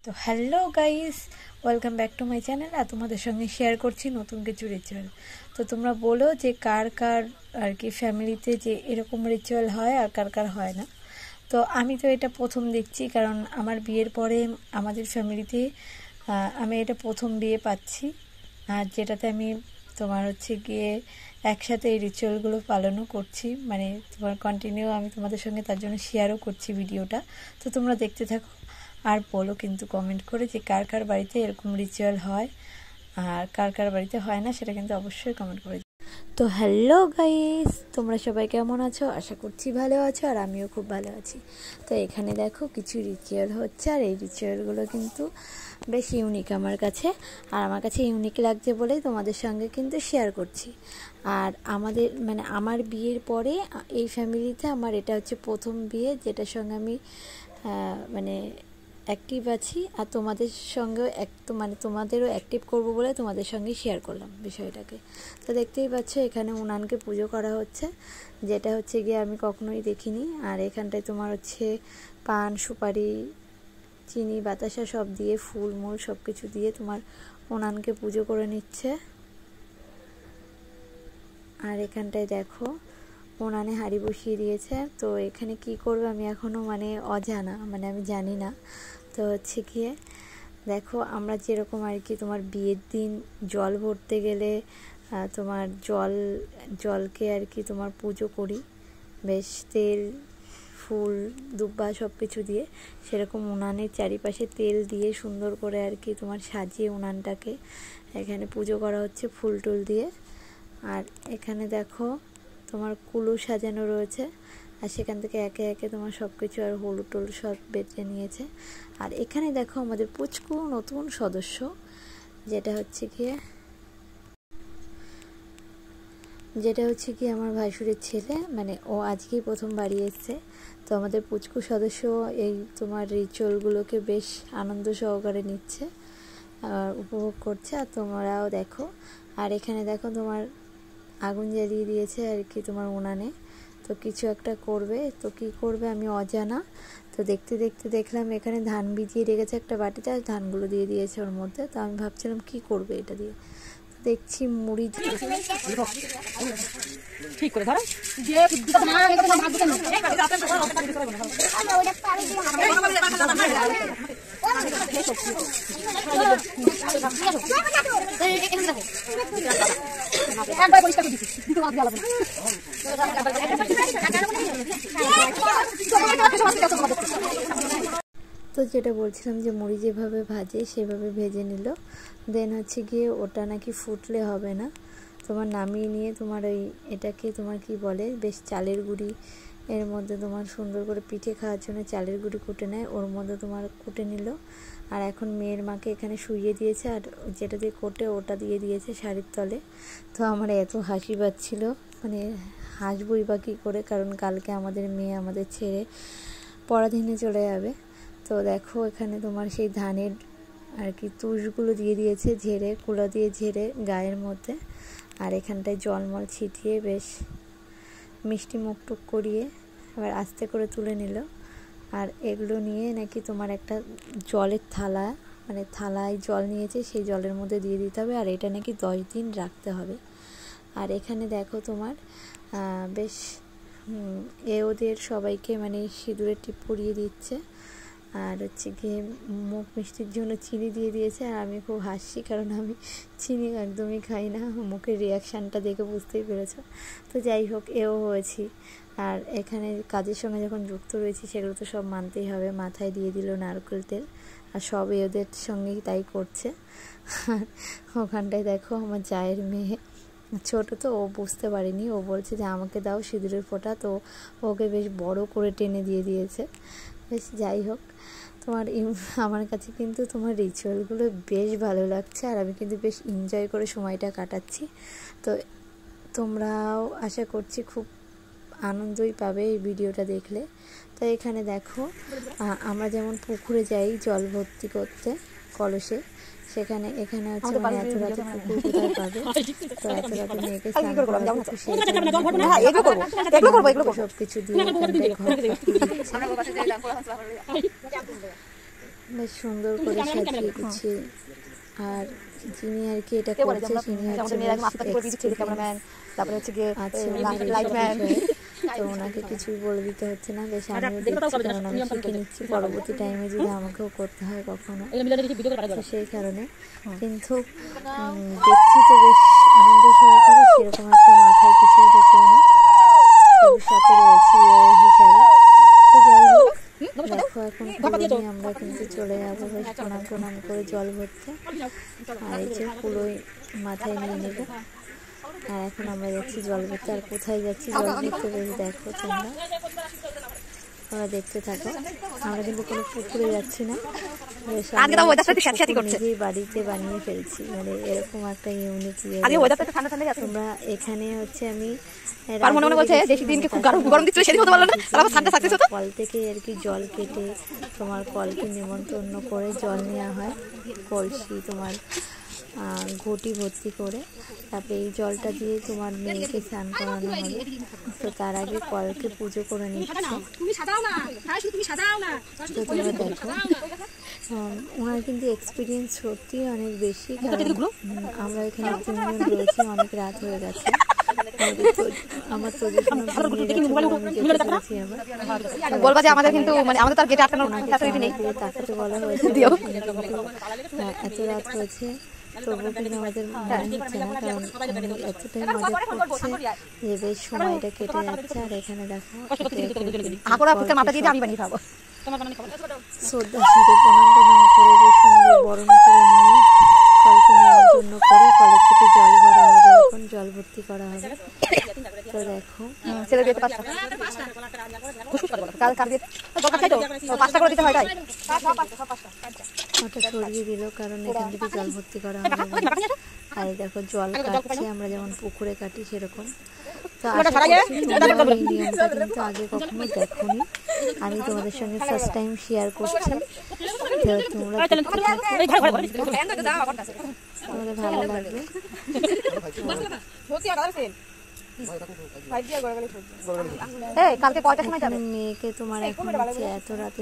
তো hello guys, welcome back to my channel. আর তোমাদের সঙ্গে শেয়ার করছি নতুন কিছু রিচুয়াল। তো তোমরা বলো যে কার কার আর কি ফ্যামিলিতে যে এরকম রিচুয়াল হয় আর কার কার হয় না। তো আমি তো এটা প্রথম দেখছি, কারণ আমার বিয়ের পরে আমাদের ফ্যামিলিতে আমি এটা প্রথম বিয়ে পাচ্ছি, আর যেটাতে আমি তোমার হচ্ছে গিয়ে একসাথে এই রিচুয়ালগুলো পালনও করছি, মানে তোমার কন্টিনিউ আমি তোমাদের সঙ্গে তার জন্য শেয়ারও করছি ভিডিওটা। তো তোমরা দেখতে থাকো আর বলো কিন্তু কমেন্ট করে যে কার কার বাড়িতে এরকম রিচুয়াল হয় আর কার কার বাড়িতে হয় না, সেটা কিন্তু অবশ্যই কমেন্ট করে। তো হ্যালো গাইস, তোমরা সবাই কেমন আছো? আশা করছি ভালো আছো, আর আমিও খুব ভালো আছি। তো এখানে দেখো কিছু রিচুয়াল হচ্ছে, আর এই রিচুয়ালগুলো কিন্তু বেশ ইউনিক আমার কাছে, আর আমার কাছে ইউনিক লাগছে বলেই তোমাদের সঙ্গে কিন্তু শেয়ার করছি। আর আমাদের মানে আমার বিয়ের পরে এই ফ্যামিলিতে আমার এটা হচ্ছে প্রথম বিয়ে, যেটার সঙ্গে আমি মানে অ্যাক্টিভ আছি, আর তোমাদের সঙ্গেও মানে তোমাদেরও অ্যাক্টিভ করব বলে তোমাদের সঙ্গে শেয়ার করলাম বিষয়টাকে। তো দেখতেই পাচ্ছ এখানে উনানকে পুজো করা হচ্ছে, যেটা হচ্ছে গিয়ে আমি কখনোই দেখিনি। আর এখানটায় তোমার হচ্ছে পান, সুপারি, চিনি, বাতাসা সব দিয়ে, ফুল মূল সব কিছু দিয়ে তোমার উনানকে পুজো করে নিচ্ছে। আর এখানটায় দেখো উনানে হাঁড়ি বসিয়ে দিয়েছে। তো এখানে কি করবে আমি এখনও মানে অজানা, মানে আমি জানি না। তো হচ্ছে গিয়ে দেখো আমরা যেরকম আর কি তোমার বিয়ের দিন জল ভরতে গেলে তোমার জলকে আর কি তোমার পুজো করি বেশ তেল, ফুল, দুব্বা সব কিছু দিয়ে, সেরকম উনানের চারিপাশে তেল দিয়ে সুন্দর করে আর কি তোমার সাজিয়ে উনানটাকে এখানে পুজো করা হচ্ছে ফুল টুল দিয়ে। আর এখানে দেখো তোমার কুলো সাজানো রয়েছে, আর সেখান থেকে একে একে তোমার সব কিছু আর হলুদ টলুদ সব বেটে নিয়েছে। আর এখানে দেখো আমাদের পুচকু নতুন সদস্য, যেটা হচ্ছে কি আমার ভাসুরের ছেলে, মানে ও আজকেই প্রথম বাড়ি এসছে। তো আমাদের পুচকু সদস্য এই তোমার রিচুয়ালগুলোকে বেশ আনন্দ সহকারে নিচ্ছে আর উপভোগ করছে, আর তোমরাও দেখো। আর এখানে দেখো তোমার আগুন জ্বালিয়ে দিয়েছে আর কি তোমার উনানে। তো কিছু একটা করবে, তো কি করবে আমি অজানা। তো দেখতে দেখতে দেখলাম এখানে ধান ভিজিয়ে রেখেছে একটা বাটিতে, আর ধানগুলো দিয়ে দিয়েছে ওর মধ্যে। তো আমি ভাবছিলাম কি করবে এটা দিয়ে, দেখছি মুড়ি ঠিক করে ধরো তো যেটা বলছিলাম যে মুড়ি যেভাবে ভাজে সেভাবে ভেজে নিল। দেন হচ্ছে গিয়ে ওটা নাকি ফুটলে হবে না, তোমার নামিয়ে নিয়ে তোমার ওই এটাকে তোমার কি বলে বেশ চালের গুঁড়ি এর মধ্যে তোমার সুন্দর করে পিঠে খাওয়ার জন্য চালের গুঁড়ি কুটে নেয়, ওর মধ্যে তোমার কুটে নিল। আর এখন মেয়ের মাকে এখানে শুইয়ে দিয়েছে, আর যেটা দিয়ে কোটে ওটা দিয়ে দিয়েছে শাড়ির তলে। তো আমার এত হাসি পাচ্ছিল, মানে হাসবই বা কী করে, কারণ কালকে আমাদের মেয়ে আমাদের ছেড়ে পরাধীনে চলে যাবে। তো দেখো এখানে তোমার সেই ধানের আর কি তুষগুলো দিয়ে দিয়েছে, ঝেড়ে কুলো দিয়ে ঝেড়ে গায়ের মধ্যে। আর এখানটায় জলমল ছিটিয়ে বেশ মিষ্টি মুখটুক করিয়ে আবার আস্তে করে তুলে নিল। আর এগুলো নিয়ে নাকি তোমার একটা জলের থালা, মানে থালায় জল নিয়েছে, সেই জলের মধ্যে দিয়ে দিতে হবে, আর এটা নাকি 10 দিন রাখতে হবে। আর এখানে দেখো তোমার বেশ ওদের সবাইকে মানে সিঁদুরের টিপ পরিয়ে দিচ্ছে, আর হচ্ছে গিয়ে মুখ মিষ্টির জন্য চিনি দিয়ে দিয়েছে। আর আমি খুব হাসছি, কারণ আমি চিনি একদমই খাই না, মুখের রিয়াকশানটা দেখে বুঝতেই পেরেছ। তো যাই হোক, এও হয়েছি। আর এখানে কাজের সঙ্গে যখন যুক্ত রয়েছি সেগুলো তো সব মানতেই হবে। মাথায় দিয়ে দিল নারকেল তেল, আর সব ওদের সঙ্গেই তাই করছে। আর ওখানটায় দেখো আমার জায়ের মেয়ে ছোটো, তো ও বুঝতে পারেনি, ও বলছে যে আমাকে দাও সিঁদুরের ফোঁটা। তো ওকে বেশ বড় করে টেনে দিয়ে দিয়েছে। বেশ যাই হোক, তোমার আমার কাছে কিন্তু তোমার রিচুয়ালগুলো বেশ ভালো লাগছে, আর আমি কিন্তু বেশ এনজয় করে সময়টা কাটাচ্ছি। তো তোমরাও আশা করছি খুব আনন্দই পাবে এই ভিডিওটা দেখলে। তো এখানে দেখো আমরা যেমন পুকুরে যাই জল ভর্তি করতে কলসে, সেখানে এখানে হচ্ছে মানে এত রাতে পুকুর কোথায় পাবে, তো এত রাতে মেয়েকে স্নান করাবে, তো সব কিছু দিয়ে বেশ সুন্দর করে সাজিয়ে গুছিয়ে। আর যিনি আর কি এটা করছে তিনি হচ্ছে ক্যামেরাম্যান, তারপরে হচ্ছে গিয়ে লাইটম্যান। তো ওনাকে কিছুই বলে দিতে হচ্ছে না, বেশ আমিও দেখছি, কারণ আমি শিখে নিচ্ছি পরবর্তী টাইমে যদি আমাকেও করতে হয় কখনো, তো সেই কারণে। কিন্তু দেখছি তো বেশ আনন্দ সহকারে, সেরকম একটা মাথায় কিছুই ঢুকলো না, সাথে রয়েছি হিসাবে। তো যাই হোক, দেখো এখন পুরোই আমরা কিন্তু চলে যাবো বেশ প্রণাম করে জল ভরতে। আর এই যে পুরোই মাথায় নিয়ে নেব। আর এখন আমরা যাচ্ছি জল ভরতে। আর কোথায় যাচ্ছি জল ভরতে বেশ দেখো তোমরা দেখতে থাকো। আমরা কিন্তু কোনো পুকুরে যাচ্ছি না, নিজেই বাড়িতে বানিয়ে ফেলছি, মানে এরকম একটা ইউনিক। তোমরা এখানে হচ্ছে আমি কল থেকে আর কি জল কেটে তোমার কলকে নিমন্ত্রণ করে জল নেওয়া হয় কলসি তোমার ঘটি ভর্তি করে। তারপরে এই জলটা দিয়ে তোমার মেয়েকে স্নান করানো হবে। তো তার আগে কলকে পুজো করে নিচ্ছে। তো তোমরা দেখো, ওনার কিন্তু এক্সপিরিয়েন্স সত্যি অনেক বেশি, কারণ আমরা এখানে 3 জন রয়েছি, অনেক রাত হয়ে গেছে। আমার তো বলবা যে আমাদের কিন্তু মানে আমাদের তার গেটে আটকানোর ফ্যাসিলিটি নেই, তাকাতে বলা হয়েছে। এত রাত হয়েছে তবু কিন্তু আমাদের মনে হচ্ছে না, কারণ এতটাই মজা করছে যে বেশ সময়টা কেটে যাচ্ছে। আর এখানে দেখো শ্রদ্ধার সাথে প্রণাম করে বেশ সুন্দর বরণ করে নিয়ে কলকে নিমন্ত্রণ করে কলের থেকে জল ভরা হবে, এখন জল ভর্তি করা হবে। তো দেখো ওটা সরিয়ে দিল, কারণ এখান থেকে জল ভর্তি করা হবে। আর দেখো জল কাটছে, আমরা যেমন পুকুরে কাটি সেরকম। তো এই নিয়মটা কিন্তু আগে কখনো দেখোনি, আমি তোমাদের সঙ্গে ফার্স্ট টাইম শেয়ার করছি। তো তোমরা তোমাদের ভালো লাগবে। মেয়েকে তোমার এখন হচ্ছে এত রাতে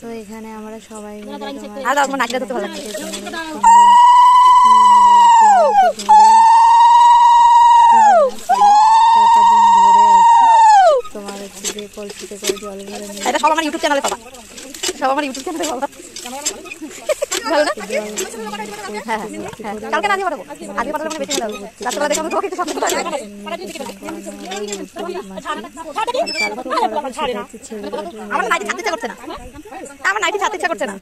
তো এখানে আমরা সবাই তোমার হচ্ছে যে কলসিতে করে জল ভরে নিয়ে সব আমার ইউটিউব চ্যানেলে পাবা, সব আমার ইউটিউব চ্যানেলে পাবা। কালকে না দিয়ে পাঠাবো, আগে পাঠালে মানে বেশি ভালো হবে। তারপরে দেখো তোমাকে একটু সাথে আমার নাইটি ছাড়তে ইচ্ছা করছে না, আমার নাইটি ছাড়তে ইচ্ছা করছে না।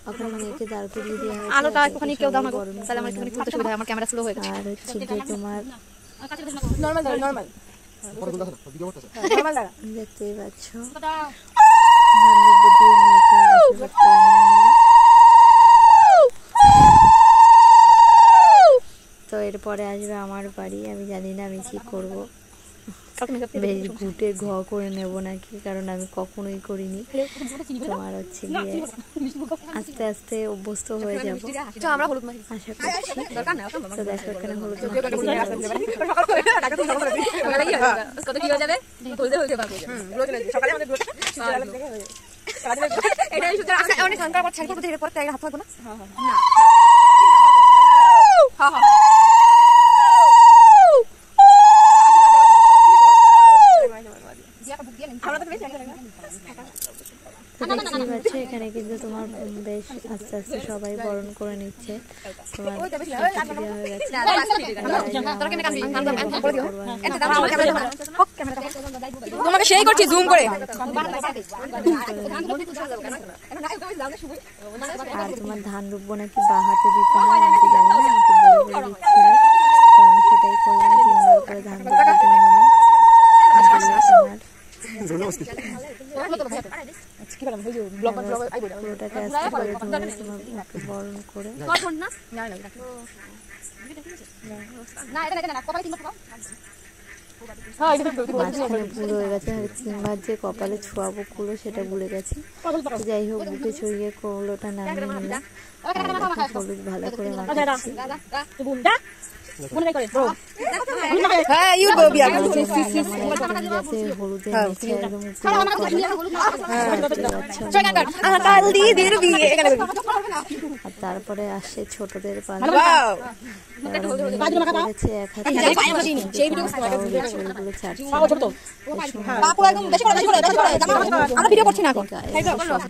ওখানে মেয়েকে দাঁড় করিয়ে দেওয়া হয়েছে। আলোটা একটুখানি কেউ দাও না গো, তাহলে আমার একটুখানি খুলতে সুবিধা হয়, আমার ক্যামেরা স্লো হয়ে গেছে। আর হচ্ছে যে তোমার নরমাল দেখতেই পাচ্ছ তো এরপরে আসবে আমার বাড়ি। আমি জানি না আমি কি করবো, বেশ ঘুটে ঘ করে নেব নাকি, কারণ আমি কখনোই করিনি। তোমার হচ্ছে গিয়ে আস্তে আস্তে অভ্যস্ত হয়ে যাবো আশা করছি। তো দেখো এখানে হলুদ দেখতেই পাচ্ছ এখানে কিন্তু তোমার বেশ আস্তে আস্তে সবাই বরণ করে নিচ্ছে। তোমাকে সেই করছি জুম করে। আর তোমার ধান রুবো নাকি বা হাতে দিতে হয় আমি জানি না, আমাকে বলে বলে দিচ্ছিল, তো আমি সেটাই করলাম। 3 বার করে ধান রুবো দিয়ে নিলাম। পুরোটা বাচ্চাটাকে আস্তে করে ধরে তোমার ওকে বরণ করে মাঝখানে ভুল হয়ে গেছে, 3বার যে কপালে ছোঁয়াবো কুলো সেটা ভুলে গেছি। যাই হোক, বুকে ছড়িয়ে কুলোটা নামিয়ে নিলাম। হলুদ ভালো করে মাখাচ্ছি, যাতে হলুদের নিচে একদম আর তারপরে আসছে ছোটদের পালা। করেছে এক হাতে চুলগুলো ছাড়ছে, সব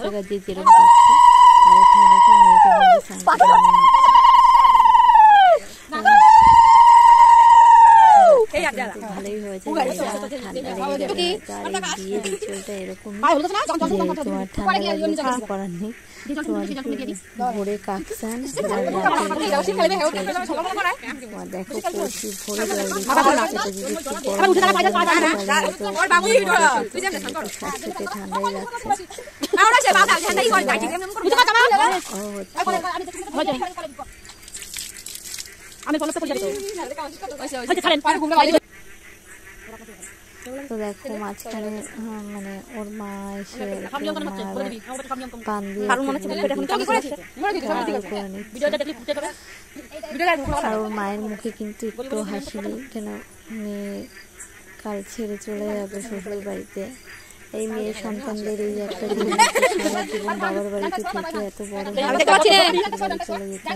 জায়গায় যে যেরকম পাচ্ছে। আর এখানে দেখো মেয়েকে ভালোই হয়েছে, ঠান্ডা লেগে যাবে। আর বিয়ে রিচুয়ালটা এরকম যে তোমার ঠান্ডা লাগলে কিছু করার নেই, তোমার ভোরে কাকসান আর দেখো কলসি ভরে জল দিচ্ছে, যদি একটু স্বাস্থ্যকে ঠান্ডাই রাখছে। তো দেখো মাঝখানে মানে ওর মা এসে পান দিয়ে আর ওর মায়ের মুখে কিন্তু একটু হাসি নেই, কেন মেয়ে কাল ছেড়ে চলে যাবে শ্বশুর বাড়িতে। এই মেয়ের সন্তানদের এই একটা জীবন বাবার বাড়িতে থেকে এত বড় চলে যেতে